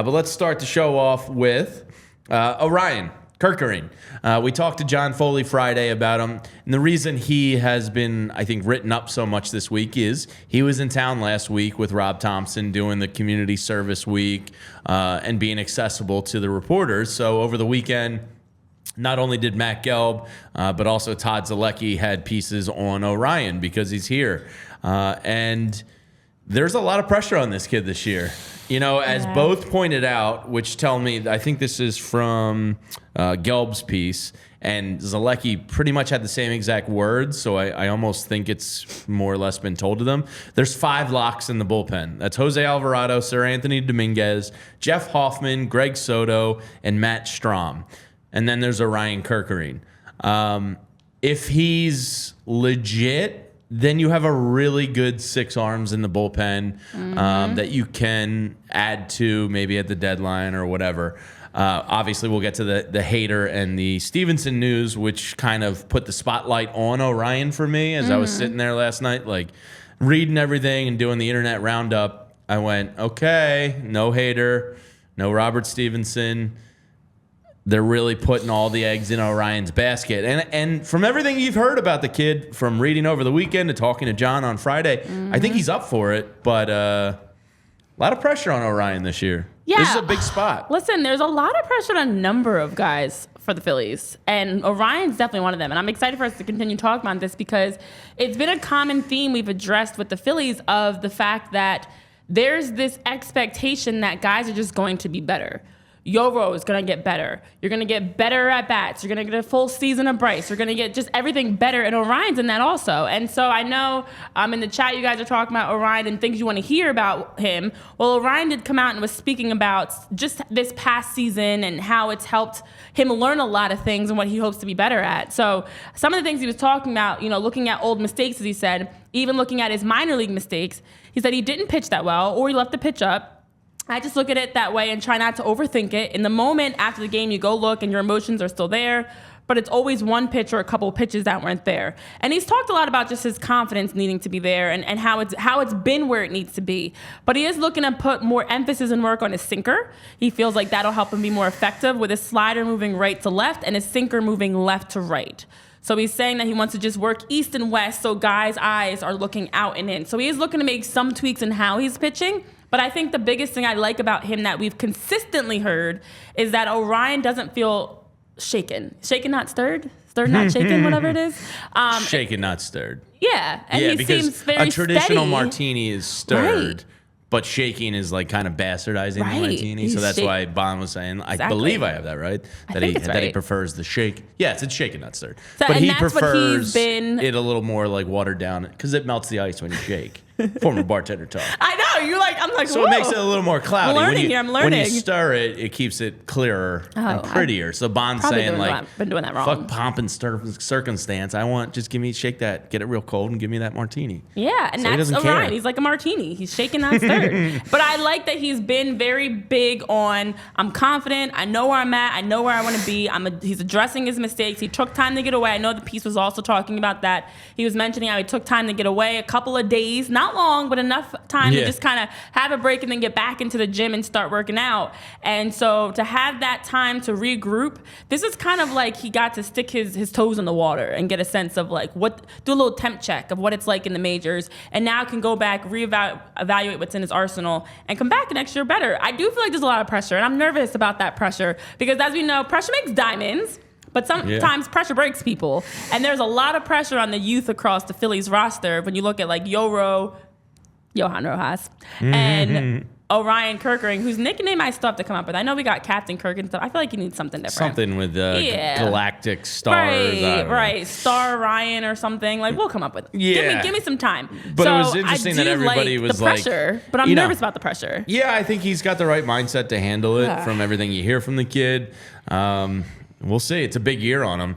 But let's start the show off with Orion Kerkering. We talked to John Foley Friday about him, and the reason he has been, I think, written up so much this week is he was in town last week with Rob Thomson doing the community service week and being accessible to the reporters. So over the weekend, not only did Matt Gelb, but also Todd Zalecki had pieces on Orion because he's here. And there's a lot of pressure on this kid this year. You know, as both pointed out, which tell me, I think this is from Gelb's piece, and Zalecki pretty much had the same exact words, so I almost think it's more or less been told to them. There's 5 locks in the bullpen. That's Jose Alvarado, Sir Anthony Dominguez, Jeff Hoffman, Greg Soto, and Matt Strahm. And then there's Orion Kerkering. If he's legit, then you have a really good 6 arms in the bullpen that you can add to maybe at the deadline or whatever. Obviously, we'll get to the Hader and the Stevenson news, which kind of put the spotlight on Orion for me as I was sitting there last night, like reading everything and doing the internet roundup. I went, okay, no Hader, no Robert Stevenson. They're really putting all the eggs in Orion's basket. And from everything you've heard about the kid, from reading over the weekend to talking to John on Friday, I think he's up for it. But a lot of pressure on Orion this year. Yeah. This is a big spot. Listen, there's a lot of pressure on a number of guys for the Phillies. And Orion's definitely one of them. And I'm excited for us to continue talking about this because it's been a common theme we've addressed with the Phillies of the fact that there's this expectation that guys are just going to be better. Yoro is going to get better. You're going to get better at bats. You're going to get a full season of Bryce. You're going to get just everything better. And Orion's in that also. And so I know in the chat you guys are talking about Orion and things you want to hear about him. Well, Orion did come out and was speaking about just this past season and how it's helped him learn a lot of things and what he hopes to be better at. So some of the things he was talking about, you know, looking at old mistakes, as he said, even looking at his minor league mistakes, he said he didn't pitch that well or he left the pitch up. I just look at it that way and try not to overthink it. In the moment after the game, you go look and your emotions are still there, but it's always one pitch or a couple of pitches that weren't there. And he's talked a lot about just his confidence needing to be there and how it's been where it needs to be. But he is looking to put more emphasis and work on his sinker. He feels like that'll help him be more effective with his slider moving right to left and his sinker moving left to right. So he's saying that he wants to just work east and west so guys' eyes are looking out and in. So he is looking to make some tweaks in how he's pitching. But I think the biggest thing I like about him that we've consistently heard is that Orion doesn't feel shaken. Shaken, not stirred? Stirred, not shaken, whatever it is. Shaken, not stirred. Yeah, and he seems very a traditional steady. Martini is stirred. Right. But shaking is like kind of bastardizing the Right. martini. So that's why Bond was saying, I believe I have that right, that he prefers the shake. Yes, it's shaken, not stirred. So, but and he that's what prefers he's been- it a little more like watered down because it melts the ice when you shake. Former bartender talk. I know, I'm like, So whoa. it makes it a little more cloudy. I'm learning here, I'm learning. When you stir it, it keeps it clearer and prettier. So Bond's saying been doing that wrong. fuck pomp and circumstance. Just shake that, get it real cold and give me that martini. Yeah, and So he that's doesn't Orion. care. He's like a martini. He's shaken, not stirred. But I like that he's been very big on, I'm confident, I know where I'm at, I know where I want to be. He's addressing his mistakes. He took time to get away. I know the piece was also talking about that. He was mentioning how he took time to get away, a couple of days, not long, but enough time to just kind of have a break and then get back into the gym and start working out. And so to have that time to regroup, this is kind of like he got to stick his toes in the water and get a sense of like do a little temp check of what it's like in the majors, and now can go back, evaluate what's in his arsenal and come back next year better. I do feel like there's a lot of pressure, and I'm nervous about that pressure because, as we know, pressure makes diamonds. But sometimes pressure breaks people. And there's a lot of pressure on the youth across the Phillies roster when you look at like Johan Rojas, and Orion Kerkering, whose nickname I still have to come up with. I know we got Captain Kirk and stuff. I feel like he needs something different. Something with galactic stars. Right. Star Orion or something. Like, we'll come up with it. Yeah. Give me some time. But it was interesting that everybody was the pressure, but I'm nervous about the pressure. Yeah, I think he's got the right mindset to handle it from everything you hear from the kid. We'll see. It's a big year on him.